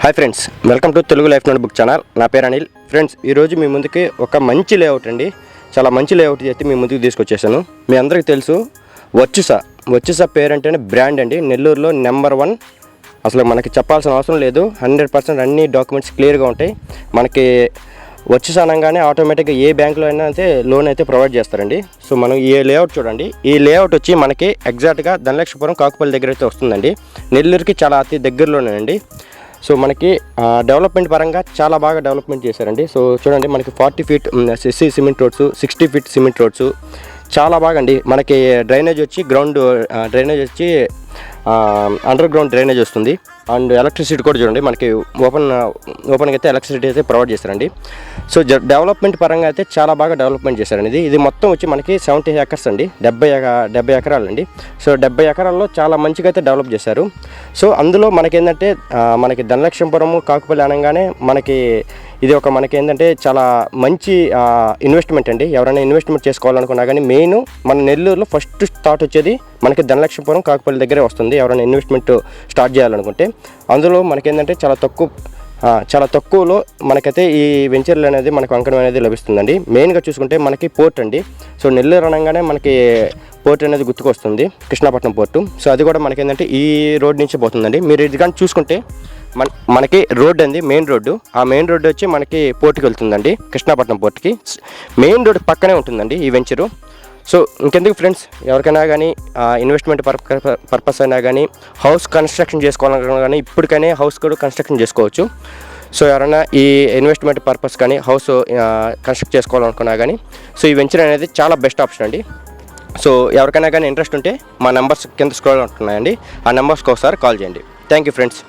Hi friends, welcome to Telugu life note book channel. నా పేరు Anil. Friends, ఈరోజు మీ ముందుకి ఒక మంచి లేఅవుట్ అండి, చాలా మంచి లేఅవుట్ చేసి మీ ముందుకు తీసుకొచ్చేసాను. మీ అందరికీ తెలుసు వర్చుసా పేరు అంటేనే బ్రాండ్ అండి. నెల్లూరులో నెంబర్ 1. అసలు మనకి చెప్పాల్సిన అవసరం లేదు. 100% అన్ని డాక్యుమెంట్స్ క్లియర్గా ఉంటాయి. మనకి వర్చుసా అనగానే ఆటోమేటిక్గా ఏ బ్యాంకులో అయినా అయితే లోన్ అయితే ప్రొవైడ్ చేస్తారండి. సో మనం ఈ లేఅవుట్ చూడండి. ఈ లేఅవుట్ వచ్చి మనకి ఎగ్జాక్ట్గా ధనలక్ష్మీపురం కాకుపల్లి దగ్గర అయితే వస్తుందండి. నెల్లూరుకి చాలా అతి దగ్గరలోనేనండి. సో మనకి డెవలప్మెంట్ పరంగా చాలా బాగా డెవలప్మెంట్ చేశారండి. సో చూడండి, మనకి 40 feet CC cement roads, 60 feet cement roads చాలా బాగా అండి. మనకి డ్రైనేజ్ వచ్చి డ్రైనేజ్ వచ్చి అండర్ గ్రౌండ్ డ్రైనేజ్ వస్తుంది. అండ్ ఎలక్ట్రిసిటీ కూడా చూడండి, మనకి ఓపెన్గా అయితే ఎలక్ట్రిసిటీ అయితే ప్రొవైడ్ చేస్తారండి. సో డెవలప్మెంట్ పరంగా అయితే చాలా బాగా డెవలప్మెంట్ చేశారండి. ఇది మొత్తం వచ్చి మనకి 70 ఎకర్స్ అండి, 70 ఎకరాలు అండి. సో 70 ఎకరాల్లో చాలా మంచిగా అయితే డెవలప్ చేశారు. సో అందులో మనకేంటంటే మనకి ధనలక్ష్మీపురం కాకుపల్లి అనగానే మనకి ఇది ఒక మనకి ఏంటంటే చాలా మంచి ఇన్వెస్ట్మెంట్ అండి. ఎవరైనా ఇన్వెస్ట్మెంట్ చేసుకోవాలనుకున్నా కానీ మెయిన్ మన నెల్లూరులో ఫస్ట్ స్టార్ట్ వచ్చేది మనకి ధనలక్ష్మీపురం కాకుపల్లి దగ్గరే వస్తుంది. ఎవరైనా ఇన్వెస్ట్మెంట్ స్టార్ట్ చేయాలనుకుంటే అందులో మనకేంటంటే చాలా తక్కువలో మనకైతే ఈ వెంచర్లు అనేది మనకు అంకణం అనేది లభిస్తుందండి. మెయిన్గా చూసుకుంటే మనకి పోర్ట్ అండి. సో నెల్లూరు అనగానే మనకి పోర్ట్ అనేది గుర్తుకొస్తుంది, కృష్ణాపట్నం పోర్టు. సో అది కూడా మనకేంటంటే ఈ రోడ్ నుంచి పోతుందండి. మీరు ఇది కానీ చూసుకుంటే మనకి రోడ్ అండి, మెయిన్ రోడ్డు. ఆ మెయిన్ రోడ్డు వచ్చి మనకి పోర్టుకి వెళ్తుందండి, కృష్ణాపట్నం పోర్టుకి. మెయిన్ రోడ్ పక్కనే ఉంటుందండి ఈ వెంచరు. సో ఇంకెందుకు ఫ్రెండ్స్, ఎవరికైనా కానీ ఇన్వెస్ట్మెంట్ పర్పస్ అయినా కానీ హౌస్ కన్స్ట్రక్షన్ చేసుకోవాలన్నా కానీ ఇప్పటికైనా హౌస్ కూడా కన్స్ట్రక్షన్ చేసుకోవచ్చు. సో ఎవరైనా ఈ ఇన్వెస్ట్మెంట్ పర్పస్ కానీ హౌస్ కన్స్ట్రక్ట్ చేసుకోవాలనుకున్నా కానీ సో ఈ వెంచర్ అనేది చాలా బెస్ట్ ఆప్షన్ అండి. సో ఎవరికైనా కానీ ఇంట్రెస్ట్ ఉంటే మా నెంబర్స్ కింద స్క్రోల్ ఉంటున్నాయండి, ఆ నెంబర్స్కి ఒకసారి కాల్ చేయండి. Thank you friends.